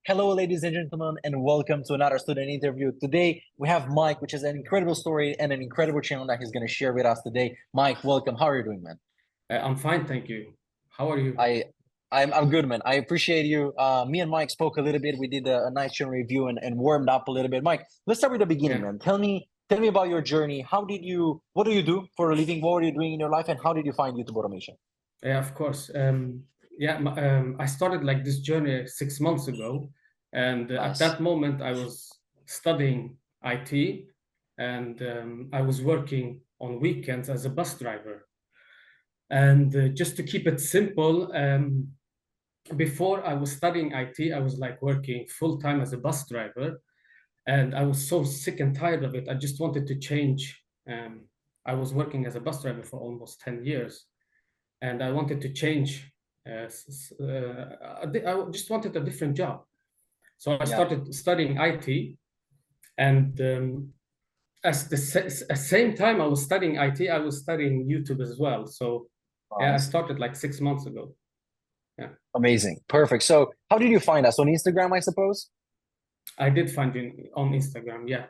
Hello, ladies and gentlemen, and welcome to another student interview. Today, we have Mike, which is an incredible story and an incredible channel that he's going to share with us today. Mike, welcome. How are you doing, man? I'm fine, thank you. How are you? I'm good, man. I appreciate you. Me and Mike spoke a little bit. We did a nice channel review and warmed up a little bit. Mike, let's start with the beginning, man. Tell me about your journey. What do you do for a living? What are you doing in your life, and how did you find YouTube automation? Yeah, of course. I started like this journey 6 months ago, and at that moment I was studying IT, and I was working on weekends as a bus driver. And just to keep it simple, before I was studying IT, I was like working full time as a bus driver, and I was so sick and tired of it. I just wanted to change. I was working as a bus driver for almost 10 years, and I wanted to change. I just wanted a different job. So I started studying IT, and at the same time I was studying IT, I was studying YouTube as well. So yeah, I started like 6 months ago. Yeah. Amazing. Perfect. So how did you find us? On Instagram, I suppose? I did find it on Instagram, yeah.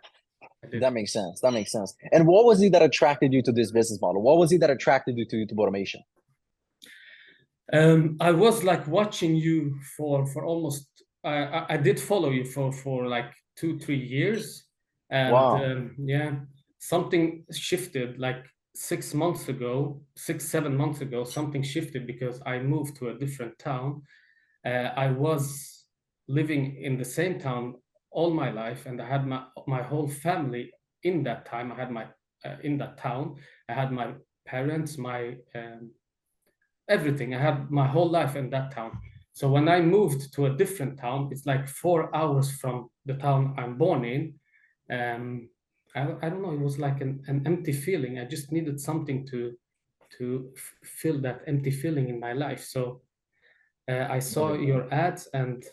That makes sense. That makes sense. And what was it that attracted you to this business model? What was it that attracted you to YouTube automation? I was like watching you for almost I did follow you for like 2-3 years, and Wow. yeah, something shifted like 6 months ago, 6-7 months ago. Something shifted because I moved to a different town. I was living in the same town all my life, and I had my whole family in that time. I had my in that town. I had my parents, my everything. I had my whole life in that town. So when I moved to a different town, it's like 4 hours from the town I'm born in. I don't know. It was like an empty feeling. I just needed something to fill that empty feeling in my life. So I saw your ads, and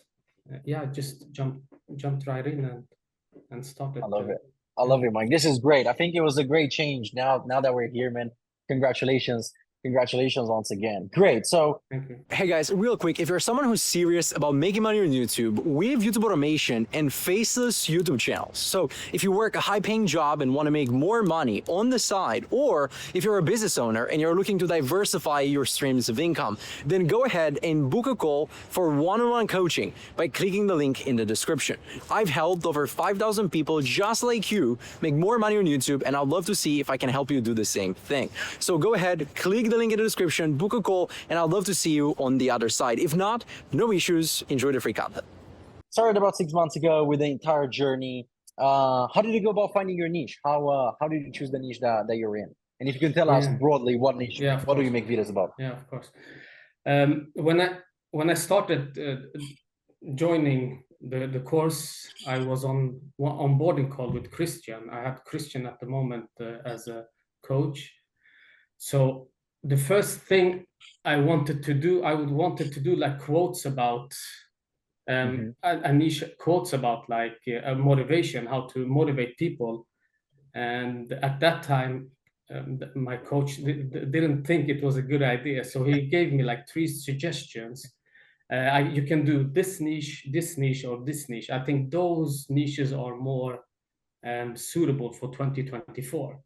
yeah, just jumped right in and started. I love it. I love it, Mike. This is great. I think it was a great change. Now that we're here, man, congratulations. Congratulations once again. Great. So, hey guys, real quick, if you're someone who's serious about making money on YouTube, we have YouTube automation and Faceless YouTube channels. So if you work a high-paying job and want to make more money on the side, or if you're a business owner and you're looking to diversify your streams of income, then go ahead and book a call for one-on-one coaching by clicking the link in the description. I've helped over 5,000 people just like you make more money on YouTube, and I'd love to see if I can help you do the same thing. So go ahead, click the link in the description, book a call, and I'd love to see you on the other side. If not, no issues. Enjoy the free content. Started about 6 months ago with the entire journey. How did you go about finding your niche? How did you choose the niche that you're in? And if you can tell us broadly what niche, what do you make videos about? Yeah, of course. When I started joining the course, I was on onboarding call with Christian. I had Christian at the moment as a coach. So the first thing I wanted to do like quotes about a niche, quotes about like a motivation, how to motivate people. And at that time, my coach didn't think it was a good idea, so he gave me like 3 suggestions. You can do this niche, or this niche. I think those niches are more suitable for 2024.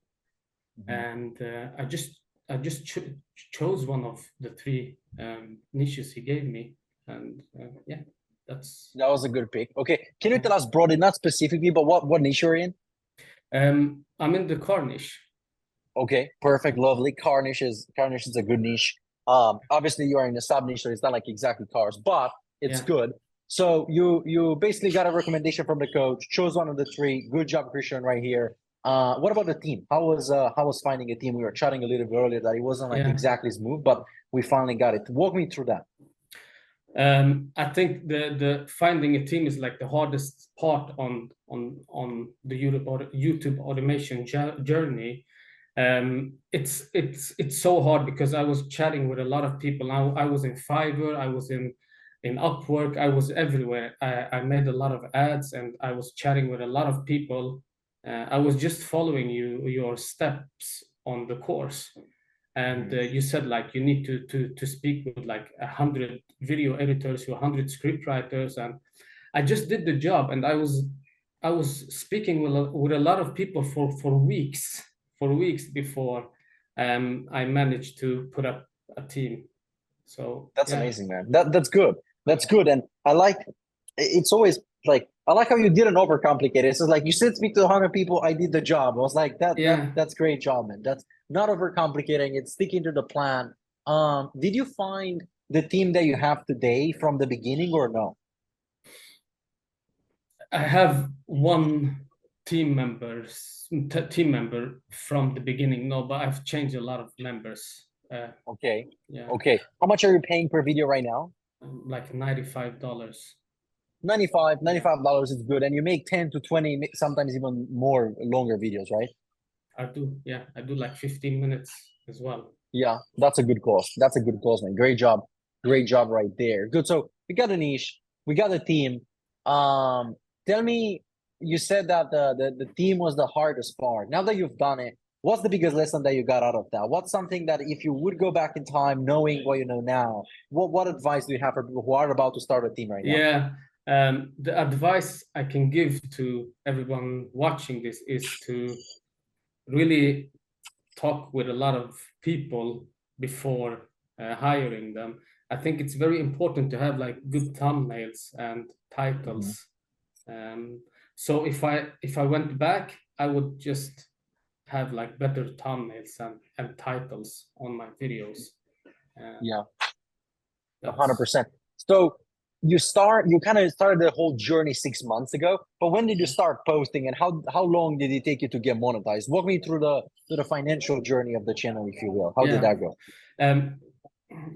And I just chose one of the 3 niches he gave me, and yeah, that was a good pick. Okay, can you tell us broadly, not specifically, but what niche you're in? I'm in the car niche. Okay, perfect, lovely. Car niche is a good niche. Obviously you are in a sub niche, so it's not like exactly cars, but it's good. So you basically got a recommendation from the coach, chose one of the 3. Good job, Christian, right here. What about the team? How was finding a team? We were chatting a little bit earlier that it wasn't like exactly smooth, but we finally got it. Walk me through that. I think the finding a team is like the hardest part on the YouTube automation journey. It's so hard because I was chatting with a lot of people. I was in Fiverr, I was in Upwork, I was everywhere. I made a lot of ads, and I was chatting with a lot of people. I was just following your steps on the course, and you said like you need to speak with like 100 video editors, 100 script writers, and I just did the job, and I was speaking with a lot of people for weeks before I managed to put up a team. So that's amazing, man. That's good. That's good. And I like, it's always like, I like how you didn't overcomplicate it. It's just like, you said, speak to 100 people, I did the job. I was like, that's great job, man. That's not overcomplicating. It's sticking to the plan. Did you find the team that you have today from the beginning or no? I have one team member from the beginning. No, but I've changed a lot of members. Okay. Yeah. Okay. How much are you paying per video right now? Like $95. $95 is good. And you make 10 to 20, sometimes even more longer videos, right? I do. Yeah. I do like 15 minutes as well. Yeah, that's a good cost. That's a good cost, man. Great job. Great job right there. Good. So we got a niche. We got a team. Tell me, you said that the team was the hardest part. Now that you've done it, what's the biggest lesson that you got out of that? What's something that if you would go back in time, knowing what you know now, what advice do you have for people who are about to start a team right now? Yeah. The advice I can give to everyone watching this is to really talk with a lot of people before hiring them. I think it's very important to have like good thumbnails and titles. So if I went back, I would just have like better thumbnails and titles on my videos. Yeah, 100%. So you kind of started the whole journey 6 months ago, but when did you start posting, and how long did it take you to get monetized? Walk me through the financial journey of the channel, if you will. How did that go?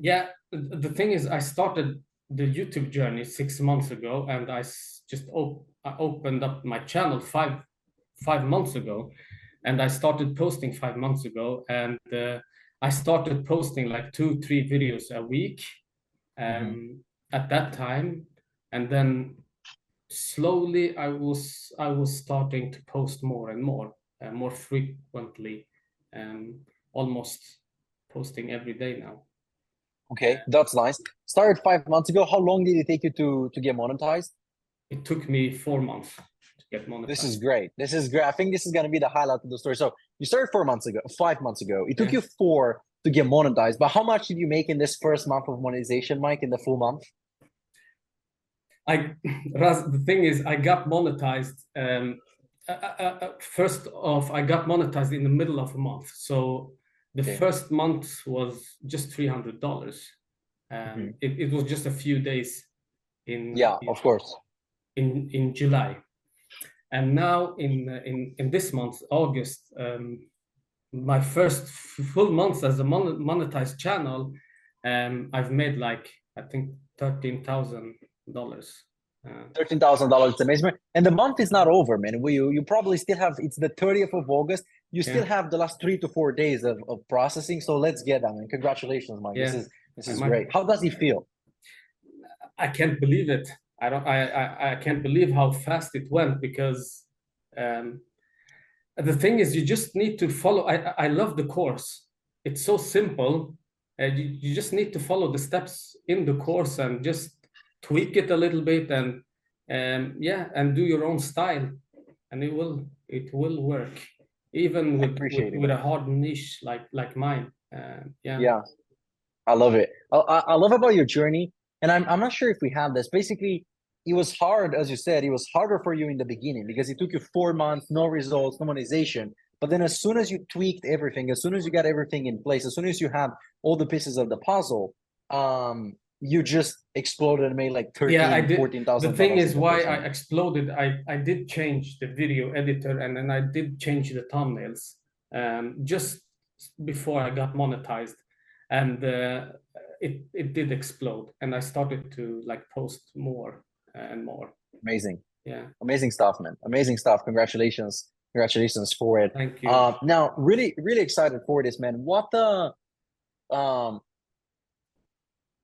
Yeah, the thing is, I started the YouTube journey 6 months ago, and I opened up my channel five months ago, and I started posting 5 months ago, and I started posting like 2-3 videos a week at that time, and then slowly I was starting to post more and more frequently, almost posting every day now. Okay, that's nice. Started 5 months ago. How long did it take you to get monetized? It took me 4 months to get monetized. This is great. This is great. I think this is going to be the highlight of the story. So you started 5 months ago. It took you 4 to get monetized. But how much did you make in this first month of monetization, Mike, in the full month? The thing is, I got monetized. First off, I got monetized in the middle of a month. So the first month was just $300. It was just a few days of course, in July, and now in this month, August, my first full month as a monetized channel, I've made like, I think $13,000. $13,000. It's amazing. And the month is not over, man. You probably still have, it's the 30th of August. You still have the last 3 to 4 days of processing. So let's get that, man. Congratulations, Mike. This is great. How does it feel? I can't believe it. I can't believe how fast it went, because the thing is, you just need to follow. I love the course. It's so simple. You just need to follow the steps in the course and just tweak it a little bit, and and do your own style, and it will work, even with a hard niche like mine. I love it. I love about your journey, and I'm not sure if we have this. Basically, it was hard, as you said. It was harder for you in the beginning because it took you 4 months, no results, no monetization. But then as soon as you tweaked everything, as soon as you got everything in place, as soon as you had all the pieces of the puzzle, you just exploded and made like 14,000. The thing is, why I exploded, I did change the video editor, and then I did change the thumbnails just before I got monetized, and it did explode, and I started to like post more and more. Amazing. Amazing stuff, man. Amazing stuff. Congratulations for it. Thank you. Now, really excited for this, man. What the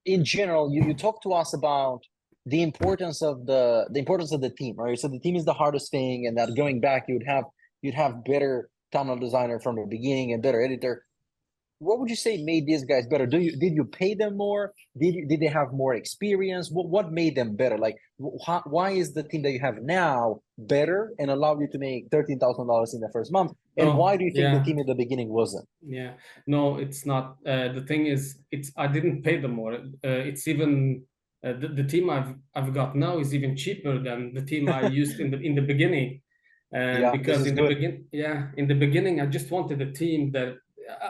in general, you talk to us about the importance of the team, right? So the team is the hardest thing, and that going back, you'd have better thumbnail designer from the beginning and better editor. what would you say made these guys better? Did you pay them more? Did they have more experience? What made them better? Like, why is the team that you have now better and allowed you to make $13,000 in the first month? And why do you think the team in the beginning wasn't? Yeah, no, it's not. The thing is, I didn't pay them more. It's even the team I've got now is even cheaper than the team I used in the beginning. Because in the beginning, I just wanted a team that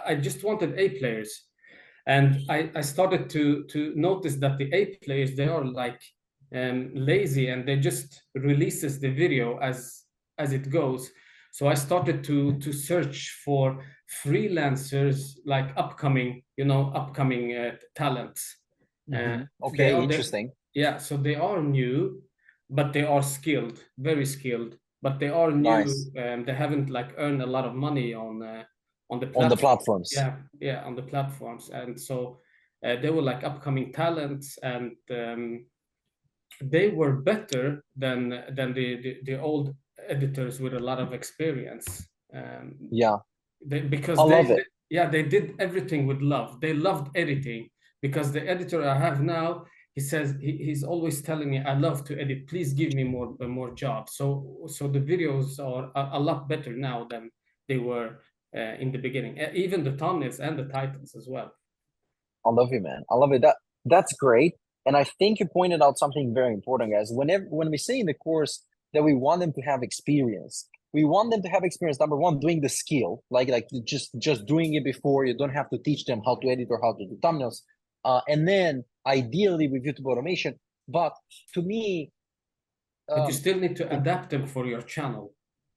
I just wanted A players, and I started to notice that the A players, they are like lazy, and they just releases the video as it goes. So I started to search for freelancers, like upcoming talents. Okay, interesting. Yeah, so they are new, but they are skilled, very skilled. But they are new. Nice. They haven't like earned a lot of money on the platforms. Yeah, on the platforms, and so they were like upcoming talents, and they were better than the old editors with a lot of experience. Because they did everything with love. They loved editing, because the editor I have now, he says he's always telling me, I love to edit, please give me more jobs. So the videos are a lot better now than they were in the beginning, even the thumbnails and the titles as well. I love you, man. I love it. That's great. And I think you pointed out something very important, guys. When we say in the course that we want them to have experience, we want them to have experience, number one, doing the skill, like just doing it before. You don't have to teach them how to edit or how to do thumbnails. And then ideally with YouTube automation. But to me, but you still need to adapt them for your channel.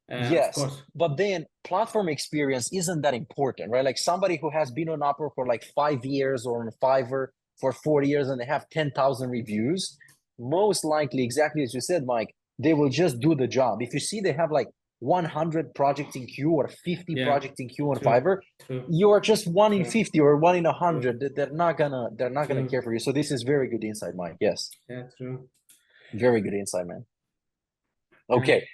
Yes, of course. But then platform experience isn't that important, right? Like somebody who has been on Upwork for like 5 years or on Fiverr for 4 years and they have 10,000 reviews, most likely, exactly as you said, Mike, they will just do the job. If you see they have like 100 projects in queue or 50 projects in queue on Fiverr, you are just 1 in 50 or 1 in 100. They're not gonna care for you. So this is very good insight, Mike. Yes. Yeah, true. Very good insight, man. Okay.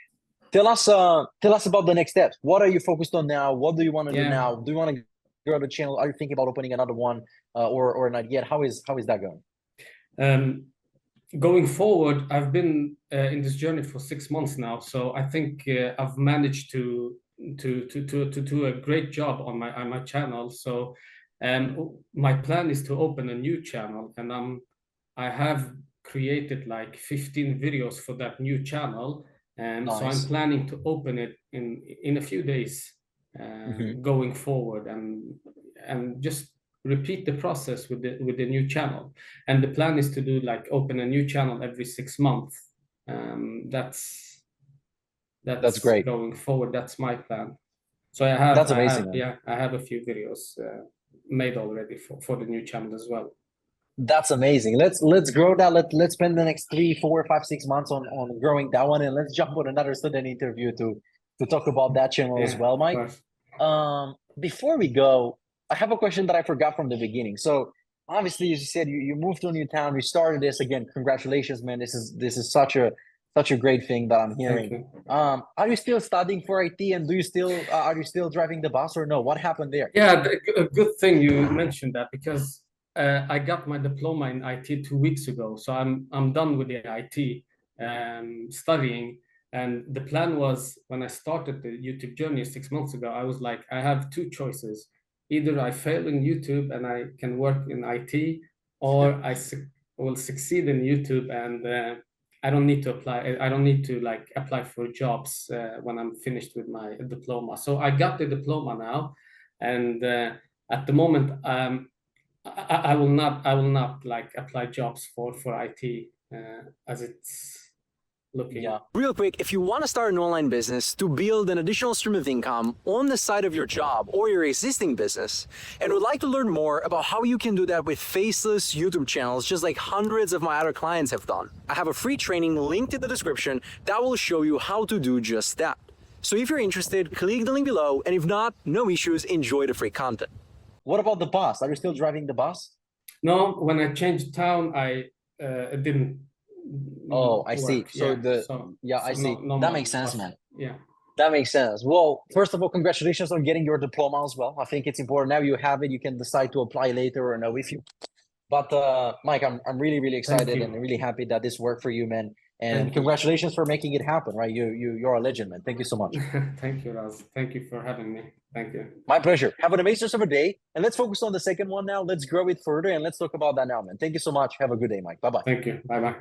Tell us about the next steps. What are you focused on now? What do you want to do now? Do you want to grow the channel? Are you thinking about opening another one or not yet? How is that going? Going forward, I've been in this journey for 6 months now, so I think I've managed to do a great job on my channel. So my plan is to open a new channel, and I have created like 15 videos for that new channel. Nice. So I'm planning to open it in a few days going forward, and just repeat the process with the new channel. And the plan is to do like open a new channel every 6 months. That's great. Going forward, that's my plan. So that's amazing. I have a few videos made already for the new channel as well. That's amazing. Let's grow that. Let's spend the next 3, 4, 5, 6 months on growing that one, and let's jump on another student interview to talk about that channel as well, Mike. Before we go, I have a question that I forgot from the beginning. So obviously, as you said, you moved to a new town. You started this again. Congratulations, man. This is such a great thing that I'm hearing. Are you still studying for IT, and are you still driving the bus or no? What happened there? Yeah, a good thing you mentioned that, because I got my diploma in IT 2 weeks ago, so I'm done with the IT studying. And the plan was, when I started the YouTube journey 6 months ago, I was like, I have 2 choices: either I fail in YouTube and I can work in IT, or I will succeed in YouTube and I don't need to apply. I don't need to like apply for jobs when I'm finished with my diploma. So I got the diploma now, and at the moment, I will not like apply jobs for IT as it's looking. Yeah. Real quick, if you want to start an online business to build an additional stream of income on the side of your job or your existing business, and would like to learn more about how you can do that with faceless YouTube channels, just like hundreds of my other clients have done, I have a free training linked in the description that will show you how to do just that. So if you're interested, click the link below, and if not, no issues, enjoy the free content. What about the bus? Are you still driving the bus? No, when I changed town, I didn't. Oh, I see. So I see. That makes sense, man. Yeah. That makes sense. Well, first of all, congratulations on getting your diploma as well. I think it's important. Now you have it, you can decide to apply later or no if you. But Mike, I'm really, really excited and really happy that this worked for you, man. And congratulations for making it happen, right? You're a legend, man. Thank you so much. Thank you, Raz. Thank you for having me. Thank you. My pleasure. Have an amazing summer day. And let's focus on the second one now. Let's grow it further and let's talk about that now, man. Thank you so much. Have a good day, Mike. Bye-bye. Thank you. Bye-bye.